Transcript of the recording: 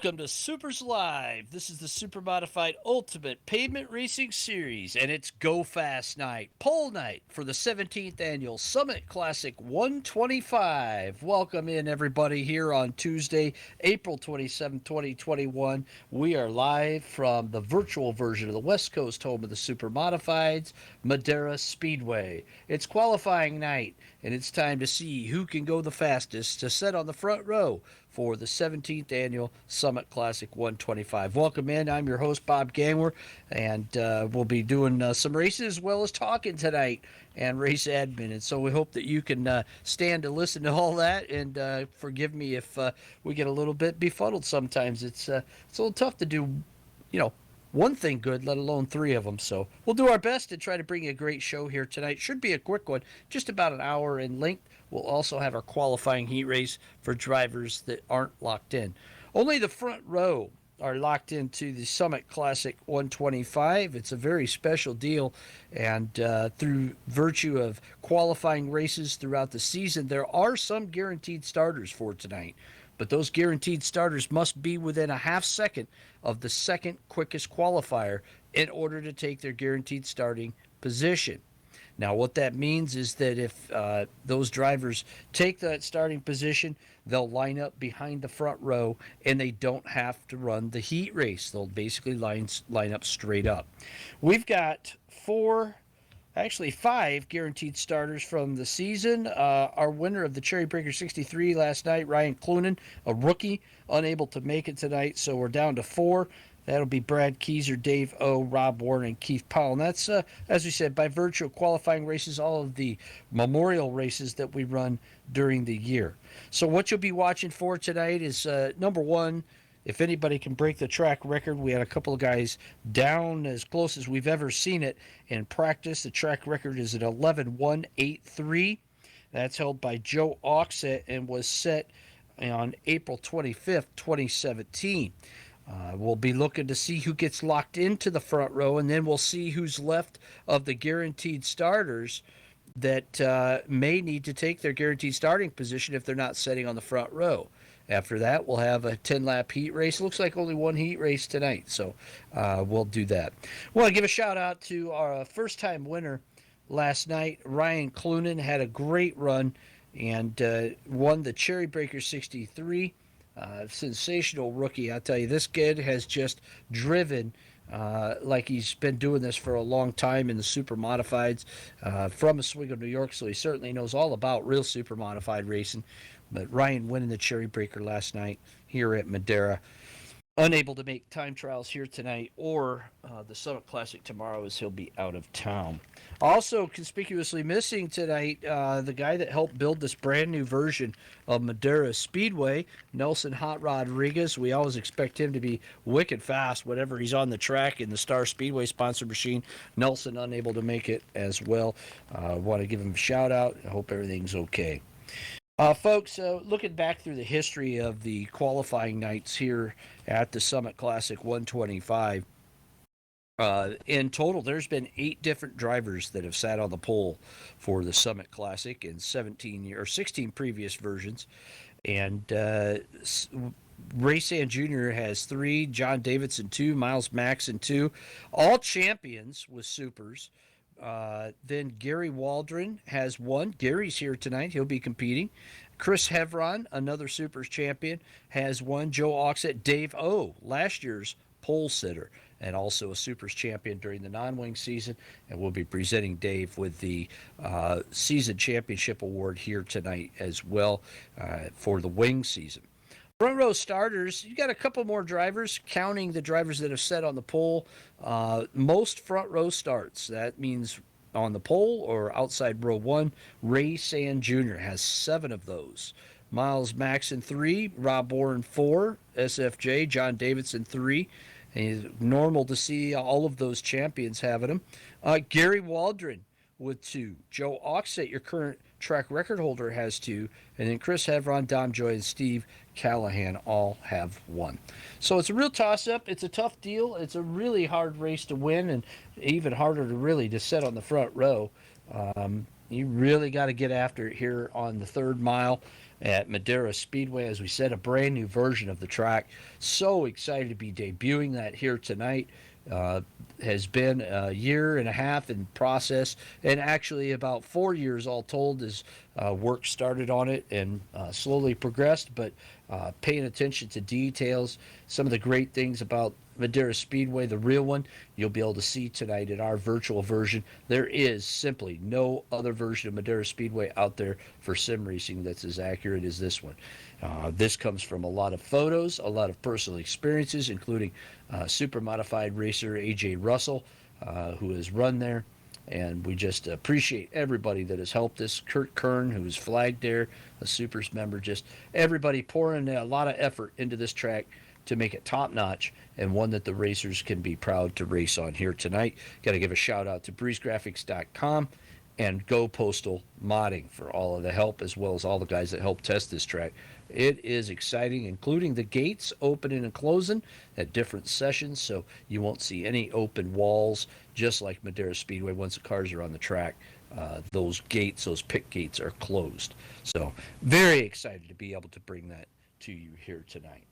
Welcome to SUPRS Live. This is the Supermodified Ultimate Pavement Racing Series, and it's Go Fast Night, pole night for the 17th Annual Summit Classic 125. Welcome in, everybody, here on Tuesday, April 27, 2021. We are live from the virtual version of the West Coast home of the Supermodifieds, Madera Speedway. It's qualifying night, and it's time to see who can go the fastest to sit on the front row for the 17th Annual Summit Classic 125. Welcome in. I'm your host, Bob Gangwer, and we'll be doing some races as well as talking tonight and race admin. And so we hope that you can stand to listen to all that, and forgive me if we get a little bit befuddled sometimes. It's a little tough to do, one thing good, let alone three of them. So we'll do our best to try to bring you a great show here tonight. Should be a quick one, just about an hour in length. We'll also have our qualifying heat race for drivers that aren't locked in. Only the front row are locked into the Summit Classic 125. It's a very special deal, and through virtue of qualifying races throughout the season, there are some guaranteed starters for tonight. But those guaranteed starters must be within a half second of the second quickest qualifier in order to take their guaranteed starting position. Now, what that means is that if those drivers take that starting position, they'll line up behind the front row, and they don't have to run the heat race. They'll basically line up straight up. We've got five guaranteed starters from the season. Our winner of the Cherry Breaker 63 last night, Ryan Clunan, a rookie, unable to make it tonight, so we're down to four. That'll be Brad Keyser, Dave O, Rob Warren, and Keith Powell. And that's, as we said, by virtue of qualifying races, all of the memorial races that we run during the year. So what you'll be watching for tonight is, number one, if anybody can break the track record. We had a couple of guys down as close as we've ever seen it in practice. The track record is at 11.183. That's held by Joe Oxett and was set on April 25th, 2017. We'll be looking to see who gets locked into the front row, and then we'll see who's left of the guaranteed starters that may need to take their guaranteed starting position if they're not sitting on the front row. After that, we'll have a 10-lap heat race. Looks like only one heat race tonight, so we'll do that. I want to give a shout-out to our first-time winner last night. Ryan Clunan had a great run and won the Cherry Breaker 63. Sensational rookie. I'll tell you, this kid has just driven like he's been doing this for a long time in the super modifieds from Oswego, New York, so he certainly knows all about real super modified racing. But Ryan winning the Cherry Breaker last night here at Madera. Unable to make time trials here tonight or the Summit Classic tomorrow as he'll be out of town. Also conspicuously missing tonight, the guy that helped build this brand new version of Madera Speedway, Nelson Hot Rodriguez. We always expect him to be wicked fast whenever he's on the track in the Star Speedway sponsor machine. Nelson unable to make it as well. Want to give him a shout out. I hope everything's okay. Folks, looking back through the history of the qualifying nights here at the Summit Classic 125, in total, there's been 8 different drivers that have sat on the pole for the Summit Classic in 16 previous versions. And Ray Sand Jr. has 3, John Davidson 2, Miles Maxon 2, all champions with supers. Then Gary Waldron has 1. Gary's here tonight. He'll be competing. Chris Hevron, another Supers champion, has 1. Joe Oxett, Dave O, last year's pole sitter, and also a Supers champion during the non-wing season. And we'll be presenting Dave with the season championship award here tonight as well for the wing season. Front row starters, you got a couple more drivers, counting the drivers that have set on the pole. Most front row starts. That means on the pole or outside row 1. Ray Sand Jr. has 7 of those. Miles Maxon 3, Rob Warren 4, SFJ, John Davidson 3. And it's normal to see all of those champions having them. Gary Waldron with 2. Joe Oxett, your current track record holder, has 2. And then Chris Hevron, Dom Joy, and Steve Callahan all have 1. So it's a real toss-up. It's a tough deal. It's a really hard race to win, and even harder to really to set on the front row. You really got to get after it here on the 3rd mile at Madera Speedway. As we said, a brand new version of the track. So excited to be debuting that here tonight. Uh, has been a year and a half in process, and actually about 4 years all told, as work started on it and slowly progressed. But paying attention to details, some of the great things about Madera Speedway, the real one, you'll be able to see tonight in our virtual version. There is simply no other version of Madera Speedway out there for sim racing that's as accurate as this one. This comes from a lot of photos, a lot of personal experiences, including Supermodified racer AJ Russell, who has run there. And we just appreciate everybody that has helped us. Kurt Kern, who is flagged there, a SUPRS member, just everybody pouring a lot of effort into this track to make it top notch and one that the racers can be proud to race on here tonight. Got to give a shout out to breezegraphics.com and Go Postal Modding for all of the help, as well as all the guys that helped test this track. It is exciting, including the gates opening and closing at different sessions, so you won't see any open walls, just like Madera Speedway. Once the cars are on the track, those gates, those pit gates, are closed. So very excited to be able to bring that to you here tonight.